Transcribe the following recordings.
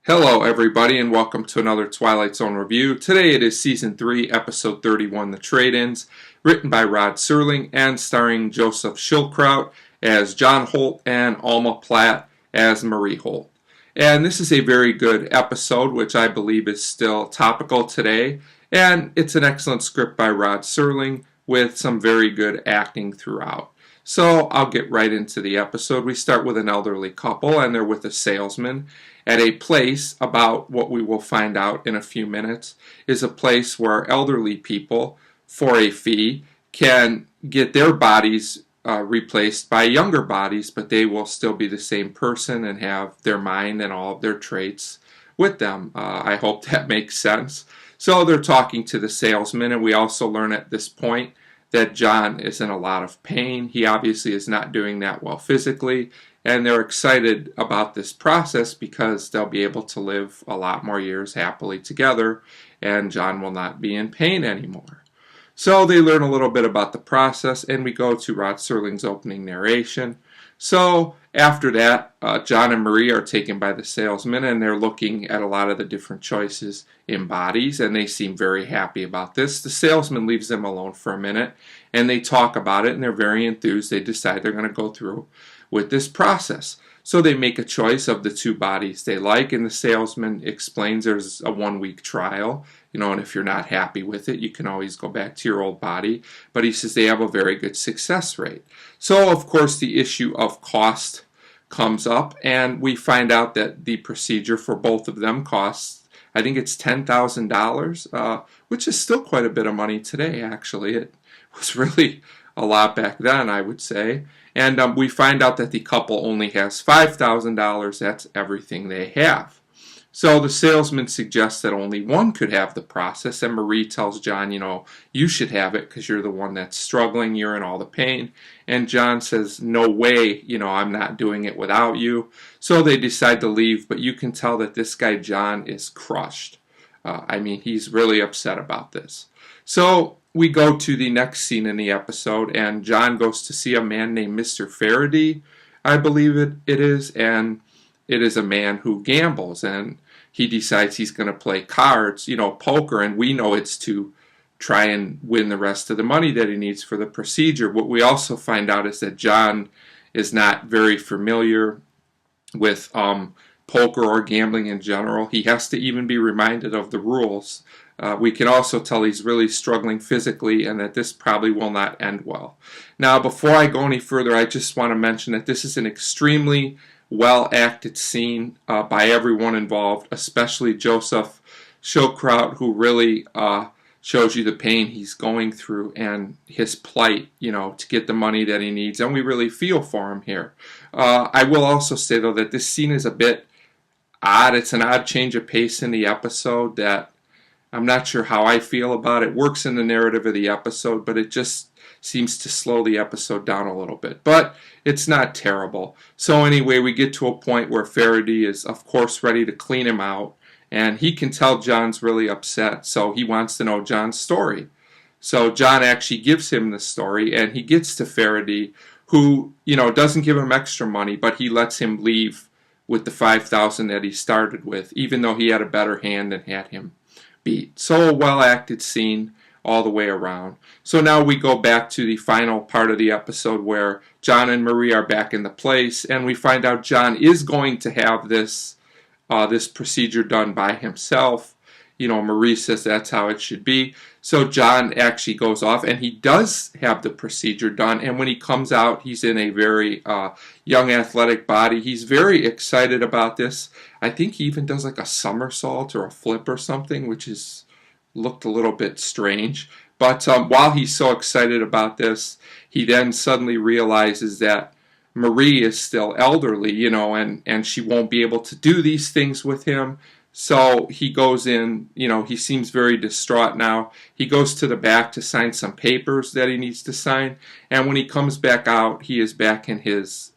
Hello, everybody, and welcome to another Twilight Zone review. Today it is Season 3, Episode 31, The Trade-Ins, written by Rod Serling and starring Joseph Schildkraut as John Holt and Alma Platt as Marie Holt. And this is a very good episode, which I believe is still topical today, and it's an excellent script by Rod Serling with some very good acting throughout. So I'll get right into the episode. We start with an elderly couple, and they're with a salesman at a place about what we will find out in a few minutes is a place where elderly people, for a fee, can get their bodies replaced by younger bodies, but they will still be the same person and have their mind and all of their traits with them. I hope that makes sense. So they're talking to the salesman, and we also learn at this point that John is in a lot of pain. He obviously is not doing that well physically, and they're excited about this process because they'll be able to live a lot more years happily together, and John will not be in pain anymore. So they learn a little bit about the process, and we go to Rod Serling's opening narration. So after that, John and Marie are taken by the salesman, and they're looking at a lot of the different choices in bodies, and they seem very happy about this. The salesman leaves them alone for a minute, and they talk about it, and they're very enthused. They decide they're going to go through with this process. So they make a choice of the two bodies they like, and the salesman explains there's a 1-week trial, and if you're not happy with it, you can always go back to your old body. But he says they have a very good success rate. So, of course, the issue of cost comes up, and we find out that the procedure for both of them costs, I think it's $10,000, which is still quite a bit of money today, actually. It was really a lot back then, I would say. And we find out that the couple only has $5,000. That's everything they have. So the salesman suggests that only one could have the process, and Marie tells John, you should have it because you're the one that's struggling, you're in all the pain. And John says, no way, I'm not doing it without you. So they decide to leave, but you can tell that this guy John is crushed. He's really upset about this. So we go to the next scene in the episode, and John goes to see a man named Mr. Faraday, I believe it is, and it is a man who gambles, and he decides he's going to play cards, poker, and we know it's to try and win the rest of the money that he needs for the procedure. What we also find out is that John is not very familiar with poker or gambling in general. He has to even be reminded of the rules. We can also tell he's really struggling physically and that this probably will not end well. Now, before I go any further, I just want to mention that this is an extremely well-acted scene by everyone involved, especially Joseph Schildkraut, who really shows you the pain he's going through and his plight, to get the money that he needs, and we really feel for him here. I will also say, though, that this scene is a bit odd. It's an odd change of pace in the episode that I'm not sure how I feel about. It works in the narrative of the episode, but it just seems to slow the episode down a little bit. But it's not terrible. So anyway, we get to a point where Faraday is, of course, ready to clean him out. And he can tell John's really upset, so he wants to know John's story. So John actually gives him the story, and he gets to Faraday, who, doesn't give him extra money, but he lets him leave with the $5,000 that he started with, even though he had a better hand and had him beat. So a well-acted scene all the way around. So now we go back to the final part of the episode where John and Marie are back in the place, and we find out John is going to have this procedure done by himself. Marie says that's how it should be. So John actually goes off, and he does have the procedure done, and when he comes out, he's in a very young athletic body. He's very excited about this. I think he even does like a somersault or a flip or something, which looked a little bit strange. But while he's so excited about this, he then suddenly realizes that Marie is still elderly, and she won't be able to do these things with him. So he goes in, he seems very distraught now. He goes to the back to sign some papers that he needs to sign. And when he comes back out, he is back in his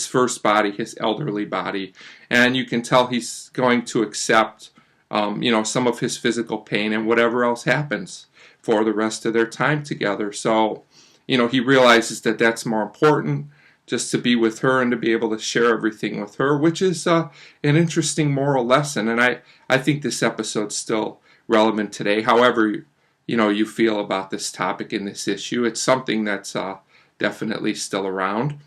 first body, his elderly body. And you can tell he's going to accept, some of his physical pain and whatever else happens for the rest of their time together. So, he realizes that that's more important just to be with her and to be able to share everything with her, which is an interesting moral lesson. And I think this episode's still relevant today. However, you feel about this topic and this issue, it's something that's definitely still around.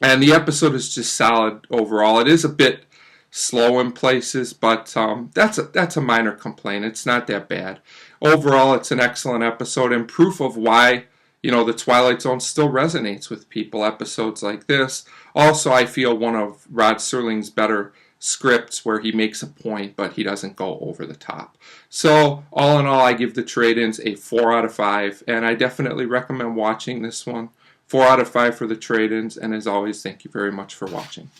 And the episode is just solid overall. It is a bit slow in places, but that's a minor complaint. It's not that bad. Overall, it's an excellent episode and proof of why the Twilight Zone still resonates with people. Episodes like this. Also, I feel one of Rod Serling's better scripts where he makes a point, but he doesn't go over the top. So, all in all, I give the Trade-ins a 4 out of 5, and I definitely recommend watching this one. 4 out of 5 for the Trade-ins, and as always, thank you very much for watching.